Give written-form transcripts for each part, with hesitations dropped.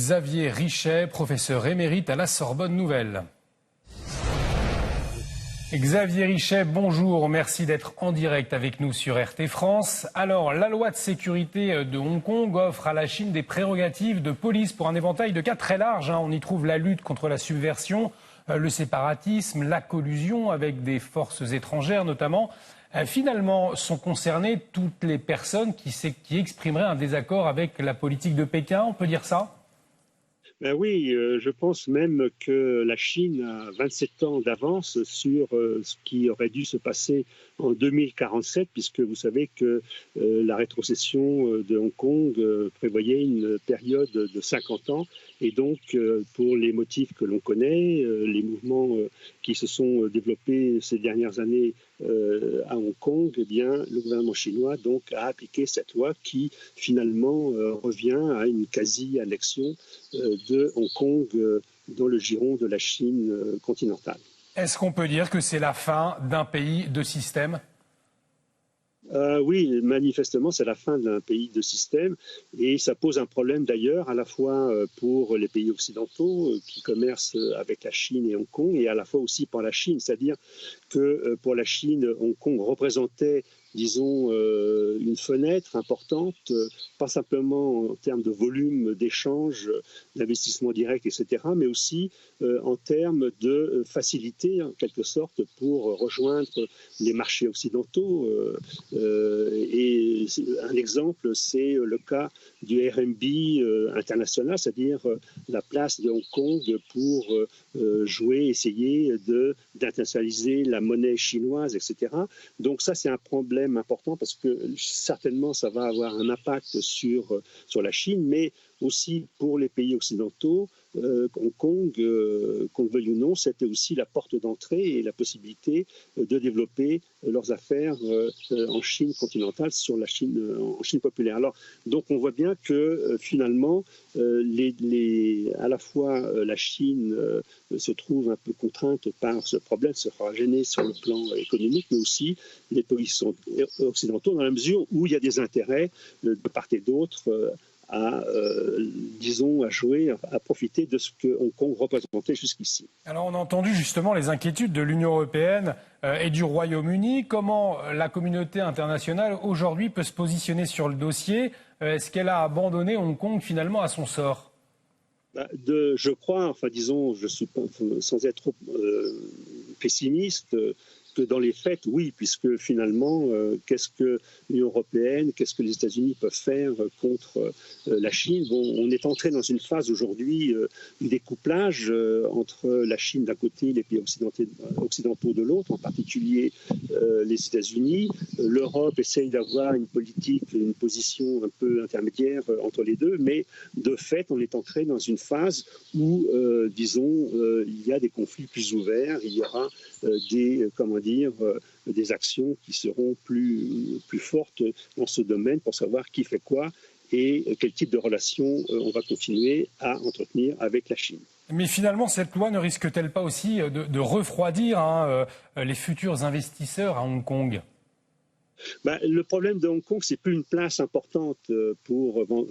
Xavier Richet, professeur émérite à la Sorbonne Nouvelle. Xavier Richet, bonjour, merci d'être en direct avec nous sur RT France. Alors, la loi de sécurité de Hong Kong offre à la Chine des prérogatives de police pour un éventail de cas très large. On y trouve la lutte contre la subversion, le séparatisme, la collusion avec des forces étrangères notamment. Finalement, sont concernées toutes les personnes qui exprimeraient un désaccord avec la politique de Pékin, on peut dire ça ? Ben oui, je pense même que la Chine a 27 ans d'avance sur ce qui aurait dû se passer en 2047, puisque vous savez que la rétrocession de Hong Kong prévoyait une période de 50 ans. Et donc, pour les motifs que l'on connaît, les mouvements qui se sont développés ces dernières années à Hong Kong, eh bien, le gouvernement chinois donc, a appliqué cette loi qui, finalement, revient à une quasi-annexion de Hong Kong dans le giron de la Chine continentale. Est-ce qu'on peut dire que c'est la fin d'un pays de système ? Oui, manifestement, c'est la fin d'un pays de système et ça pose un problème d'ailleurs à la fois pour les pays occidentaux qui commercent avec la Chine et Hong Kong et à la fois aussi pour la Chine. C'est-à-dire que pour la Chine, Hong Kong représentait disons, une fenêtre importante, pas simplement en termes de volume d'échanges, d'investissement direct, etc., mais aussi en termes de facilité, en quelque sorte, pour rejoindre les marchés occidentaux. Et un exemple, c'est le cas du RMB international, c'est-à-dire la place de Hong Kong pour jouer, essayer d'internationaliser la monnaie chinoise, etc. Donc ça, c'est un problème important parce que certainement, ça va avoir un impact sur la Chine, mais aussi pour les pays occidentaux. Hong Kong, qu'on le veuille ou non, c'était aussi la porte d'entrée et la possibilité de développer leurs affaires en Chine continentale, en Chine populaire. Alors, donc on voit bien que finalement, à la fois la Chine se trouve un peu contrainte par ce problème, sera gênée sur le plan économique, mais aussi les pays occidentaux dans la mesure où il y a des intérêts de part et d'autre à jouer, à profiter de ce que Hong Kong représentait jusqu'ici. Alors on a entendu justement les inquiétudes de l'Union européenne et du Royaume-Uni. Comment la communauté internationale aujourd'hui peut se positionner sur le dossier ? Est-ce qu'elle a abandonné Hong Kong finalement à son sort ? Je crois, je suis pas, sans être trop pessimiste, que dans les faits, oui, puisque finalement, qu'est-ce que l'Union européenne, qu'est-ce que les États-Unis peuvent faire contre la Chine ? Bon, on est entré dans une phase aujourd'hui du découplage entre la Chine d'un côté et les pays occidentaux de l'autre, en particulier les États-Unis. L'Europe essaye d'avoir une position un peu intermédiaire entre les deux, mais de fait, on est entré dans une phase où, il y a des conflits plus ouverts, il y aura des actions qui seront plus fortes dans ce domaine pour savoir qui fait quoi et quel type de relations on va continuer à entretenir avec la Chine. Mais finalement, cette loi ne risque-t-elle pas aussi de refroidir les futurs investisseurs à Hong Kong ? Le problème de Hong Kong, c'est plus une place importante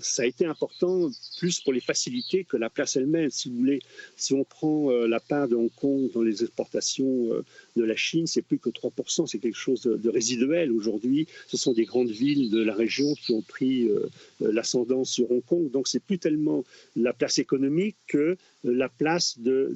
ça a été important plus pour les facilités que la place elle-même. Si vous voulez, si on prend la part de Hong Kong dans les exportations de la Chine, c'est plus que 3%. C'est quelque chose de résiduel aujourd'hui. Ce sont des grandes villes de la région qui ont pris l'ascendant sur Hong Kong. Donc, c'est plus tellement la place économique que la place de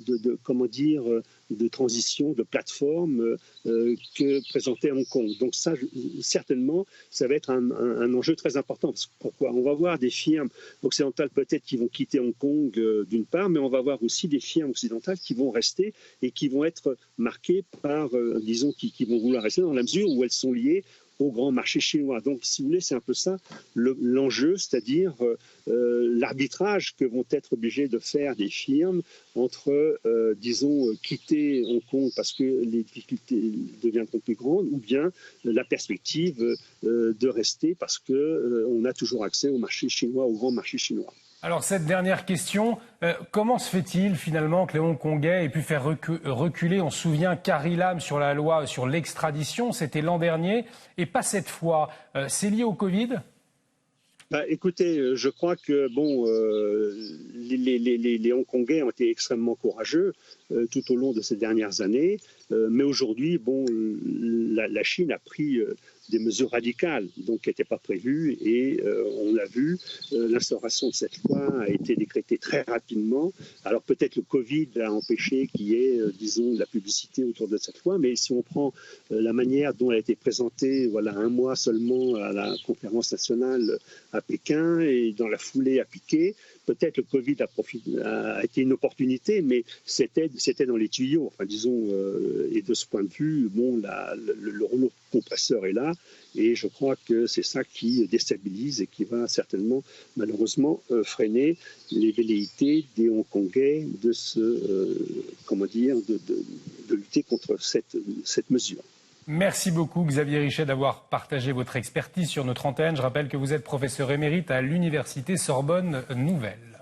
transition, de plateforme que présentait Hong Kong. Donc ça, certainement, ça va être un enjeu très important. Pourquoi ? On va voir des firmes occidentales peut-être qui vont quitter Hong Kong d'une part, mais on va voir aussi des firmes occidentales qui vont rester et qui vont être marquées par, qui vont vouloir rester dans la mesure où elles sont liées au grand marché chinois. Donc, si vous voulez, c'est un peu ça l'enjeu, c'est-à-dire l'arbitrage que vont être obligés de faire des firmes entre, quitter Hong Kong parce que les difficultés deviendront plus grandes, ou bien la perspective de rester parce qu'on a toujours accès au marché chinois, au grand marché chinois. Alors cette dernière question, comment se fait-il finalement que les Hongkongais aient pu faire reculer, on se souvient, Carrie Lam sur la loi sur l'extradition, c'était l'an dernier, et pas cette fois. C'est lié au Covid ? Écoutez, je crois que les Hongkongais ont été extrêmement courageux tout au long de ces dernières années, mais aujourd'hui, la Chine a pris des mesures radicales, donc qui n'étaient pas prévues, et on l'a vu, l'instauration de cette loi a été décrétée très rapidement. Alors peut-être le Covid a empêché qu'il y ait, disons, de la publicité autour de cette loi, mais si on prend la manière dont elle a été présentée, voilà, un mois seulement à la conférence nationale à Pékin et dans la foulée à Pékin, peut-être le Covid a été une opportunité, mais c'était dans les tuyaux. Enfin, disons, et de ce point de vue, le rouleau compresseur est là, et je crois que c'est ça qui déstabilise et qui va certainement, malheureusement, freiner les velléités des Hongkongais de lutter contre cette mesure. Merci beaucoup Xavier Richet d'avoir partagé votre expertise sur notre antenne. Je rappelle que vous êtes professeur émérite à l'Université Sorbonne Nouvelle.